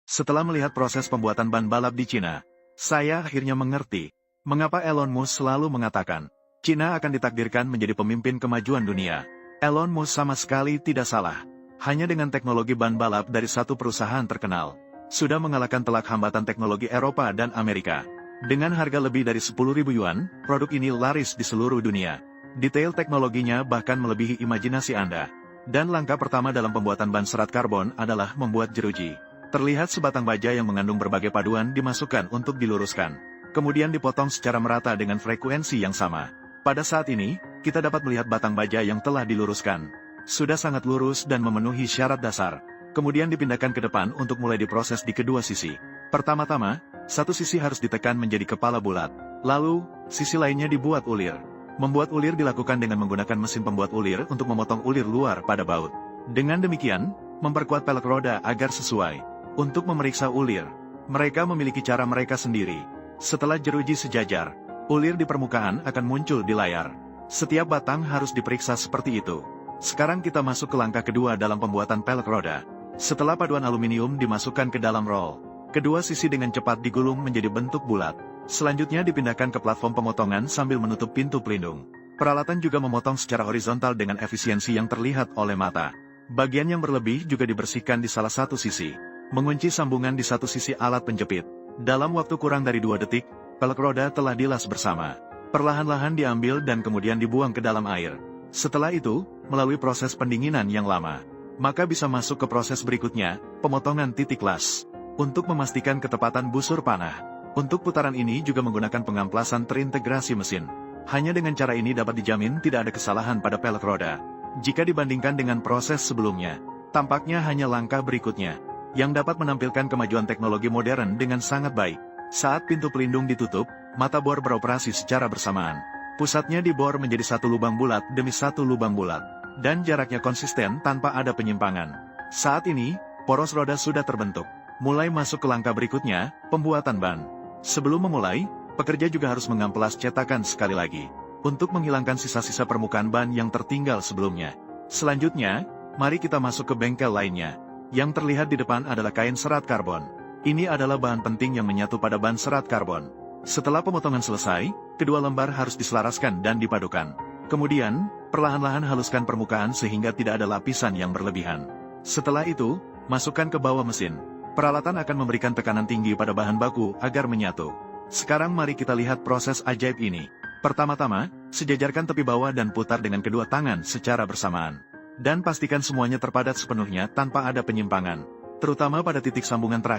Setelah melihat proses pembuatan ban balap di Cina, saya akhirnya mengerti mengapa Elon Musk selalu mengatakan Cina akan ditakdirkan menjadi pemimpin kemajuan dunia. Elon Musk sama sekali tidak salah. Hanya dengan teknologi ban balap dari satu perusahaan terkenal, sudah mengalahkan telak hambatan teknologi Eropa dan Amerika. Dengan harga lebih dari 10.000 yuan, produk ini laris di seluruh dunia. Detail teknologinya bahkan melebihi imajinasi Anda. Dan langkah pertama dalam pembuatan ban serat karbon adalah membuat jeruji. Terlihat sebatang baja yang mengandung berbagai paduan dimasukkan untuk diluruskan. Kemudian dipotong secara merata dengan frekuensi yang sama. Pada saat ini, kita dapat melihat batang baja yang telah diluruskan. Sudah sangat lurus dan memenuhi syarat dasar. Kemudian dipindahkan ke depan untuk mulai diproses di kedua sisi. Pertama-tama, satu sisi harus ditekan menjadi kepala bulat. Lalu, sisi lainnya dibuat ulir. Membuat ulir dilakukan dengan menggunakan mesin pembuat ulir untuk memotong ulir luar pada baut. Dengan demikian, memperkuat pelek roda agar sesuai. Untuk memeriksa ulir, mereka memiliki cara mereka sendiri. Setelah jeruji sejajar, ulir di permukaan akan muncul di layar. Setiap batang harus diperiksa seperti itu. Sekarang kita masuk ke langkah kedua dalam pembuatan pelek roda. Setelah paduan aluminium dimasukkan ke dalam roll, kedua sisi dengan cepat digulung menjadi bentuk bulat. Selanjutnya dipindahkan ke platform pemotongan sambil menutup pintu pelindung. Peralatan juga memotong secara horizontal dengan efisiensi yang terlihat oleh mata. Bagian yang berlebih juga dibersihkan di salah satu sisi. Mengunci sambungan di satu sisi alat penjepit. Dalam waktu kurang dari 2 detik, pelek roda telah dilas bersama. Perlahan-lahan diambil dan kemudian dibuang ke dalam air. Setelah itu, melalui proses pendinginan yang lama, maka bisa masuk ke proses berikutnya, pemotongan titik las. Untuk memastikan ketepatan busur panah. Untuk putaran ini juga menggunakan pengamplasan terintegrasi mesin. Hanya dengan cara ini dapat dijamin tidak ada kesalahan pada pelek roda. Jika dibandingkan dengan proses sebelumnya, tampaknya hanya langkah berikutnya yang dapat menampilkan kemajuan teknologi modern dengan sangat baik. Saat pintu pelindung ditutup, mata bor beroperasi secara bersamaan. Pusatnya dibor menjadi satu lubang bulat demi satu lubang bulat, dan jaraknya konsisten tanpa ada penyimpangan. Saat ini, poros roda sudah terbentuk. Mulai masuk ke langkah berikutnya, pembuatan ban. Sebelum memulai, pekerja juga harus mengamplas cetakan sekali lagi, untuk menghilangkan sisa-sisa permukaan ban yang tertinggal sebelumnya. Selanjutnya, mari kita masuk ke bengkel lainnya. Yang terlihat di depan adalah kain serat karbon. Ini adalah bahan penting yang menyatu pada ban serat karbon. Setelah pemotongan selesai, kedua lembar harus diselaraskan dan dipadukan. Kemudian, perlahan-lahan haluskan permukaan sehingga tidak ada lapisan yang berlebihan. Setelah itu, masukkan ke bawah mesin. Peralatan akan memberikan tekanan tinggi pada bahan baku agar menyatu. Sekarang mari kita lihat proses ajaib ini. Pertama-tama, sejajarkan tepi bawah dan putar dengan kedua tangan secara bersamaan. Dan pastikan semuanya terpadat sepenuhnya tanpa ada penyimpangan, terutama pada titik sambungan terakhir.